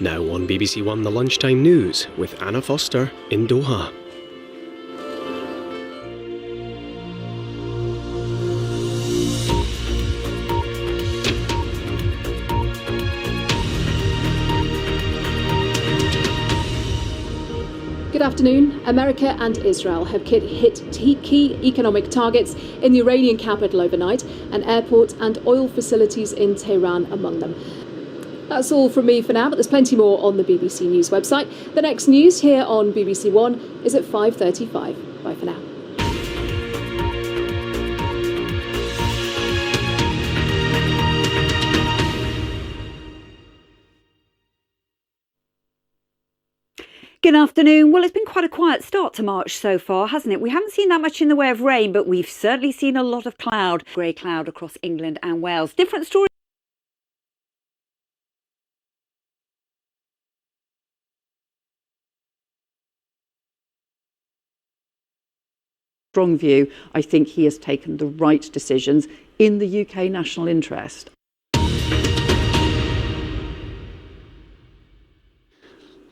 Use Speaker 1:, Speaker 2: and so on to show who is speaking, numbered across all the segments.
Speaker 1: Now on BBC One, the Lunchtime News with Anna Foster in Doha.
Speaker 2: Good afternoon. America and Israel have hit key economic targets in the Iranian capital overnight, an airport and oil facilities in Tehran among them. That's all from me for now, but there's plenty more on the BBC News website. The next news here on BBC One is at 5:35. Bye for now.
Speaker 3: Good afternoon. Well, it's been quite a quiet start to March so far, hasn't it? We haven't seen that much in the way of rain, but we've certainly seen a lot of cloud, grey cloud across England and Wales. Different story. Strong view, I think he has taken the right decisions in the UK national interest.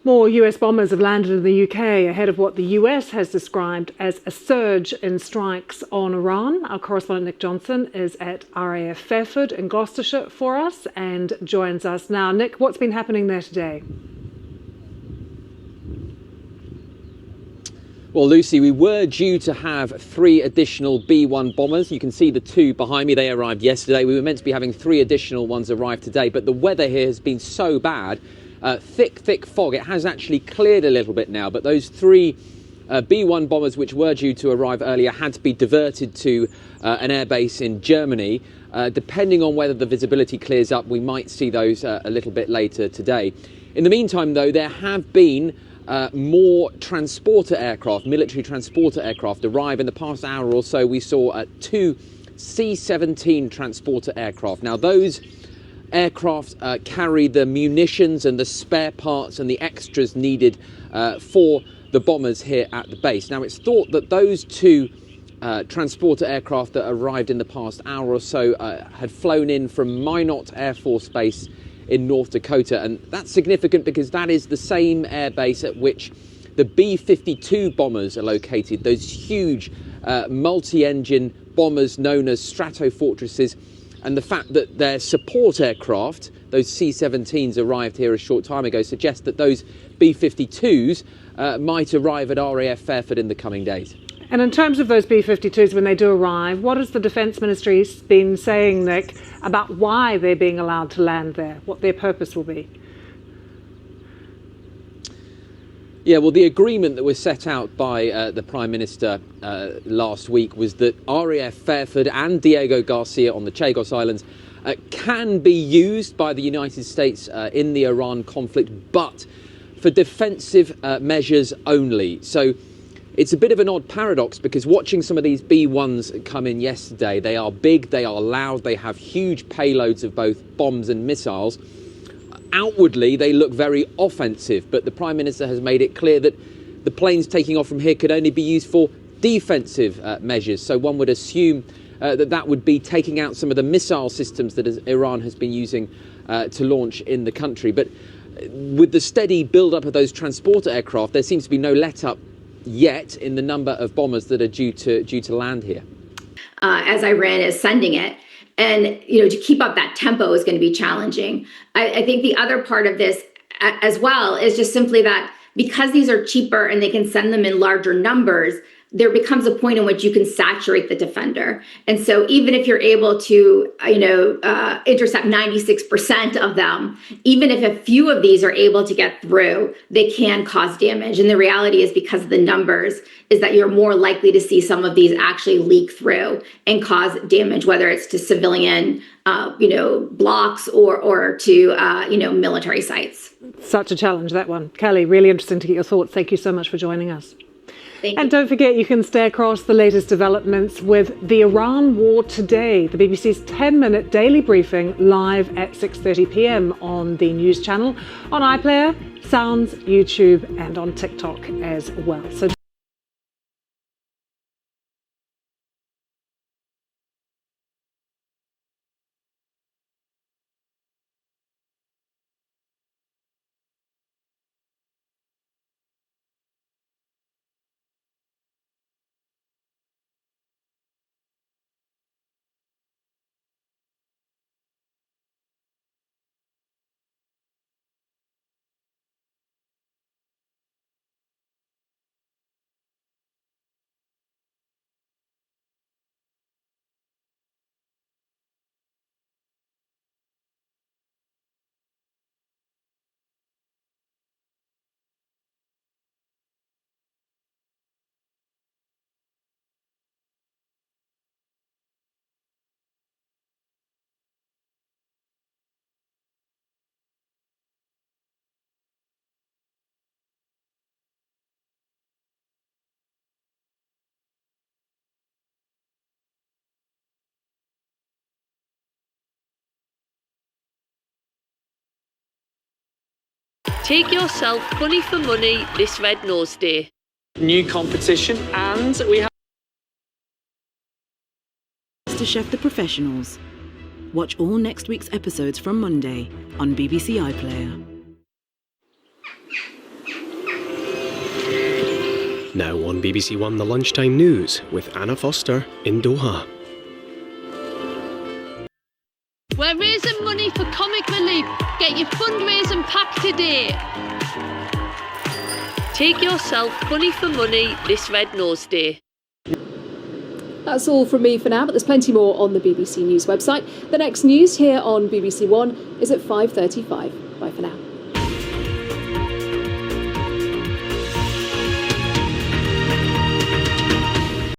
Speaker 4: More US bombers have landed in the UK ahead of what the US has described as a surge in strikes on Iran. Our correspondent Nick Johnson is at RAF Fairford in Gloucestershire for us and joins us now. Nick, what's been happening there today?
Speaker 5: Well, Lucy, we were due to have 3 additional B-1 bombers. You can see the 2 behind me. They arrived yesterday. We were meant to be having 3 additional ones arrive today, but the weather here has been so bad. Thick fog. It has actually cleared a little bit now, but those 3 B-1 bombers which were due to arrive earlier had to be diverted to an airbase in Germany. Depending on whether the visibility clears up, we might see those a little bit later today. In the meantime, though, there have been more transporter aircraft, military transporter aircraft arrive. In the past hour or so, we saw 2 C-17 transporter aircraft. Now, those aircraft carry the munitions and the spare parts and the extras needed for the bombers here at the base. Now, it's thought that those 2 transporter aircraft that arrived in the past hour or so had flown in from Minot Air Force Base in North Dakota, and that's significant because that is the same air base at which the B-52 bombers are located, those huge multi-engine bombers known as Stratofortresses. And the fact that their support aircraft, those C-17s, arrived here a short time ago suggests that those B-52s might arrive at RAF Fairford in the coming days.
Speaker 4: And in terms of those B-52s, when they do arrive, what has the Defence Ministry been saying, Nick, about why they're being allowed to land there, what their purpose will be?
Speaker 5: Yeah, well, the agreement that was set out by the Prime Minister last week was that RAF Fairford and Diego Garcia on the Chagos Islands can be used by the United States in the Iran conflict, but for defensive measures only. So it's a bit of an odd paradox because watching some of these B-1s come in yesterday, they are big, they are loud, they have huge payloads of both bombs and missiles. Outwardly, they look very offensive, but the Prime Minister has made it clear that the planes taking off from here could only be used for defensive measures. So one would assume that would be taking out some of the missile systems that Iran has been using to launch in the country. But with the steady build-up of those transporter aircraft, there seems to be no let-up yet in the number of bombers that are due to land here.
Speaker 6: As Iran is sending it. And, to keep up that tempo is going to be challenging. I think the other part of this as well is just simply that because these are cheaper and they can send them in larger numbers, there becomes a point in which you can saturate the defender. And so even if you're able to, intercept 96% of them, even if a few of these are able to get through, they can cause damage. And the reality is because of the numbers is that you're more likely to see some of these actually leak through and cause damage, whether it's to civilian, blocks or to, military sites.
Speaker 4: Such a challenge, that one. Kelly, really interesting to get your thoughts. Thank you so much for joining us. And don't forget, you can stay across the latest developments with the Iran War Today, the BBC's 10-minute daily briefing live at 6:30 p.m. on the news channel, on iPlayer, Sounds, YouTube, and on TikTok as well. So
Speaker 7: Take yourself funny for money this Red Nose Day.
Speaker 8: New competition, and we have
Speaker 9: MasterChef The Professionals. Watch all next week's episodes from Monday on BBC iPlayer.
Speaker 1: Now on BBC One, the Lunchtime News with Anna Foster in Doha.
Speaker 7: We're raising money for comic relief. Get your fundraising pack today. Take yourself funny for money this Red Nose Day.
Speaker 2: That's all from me for now, but there's plenty more on the BBC News website. The next news here on BBC One is at 5:35. Bye for now.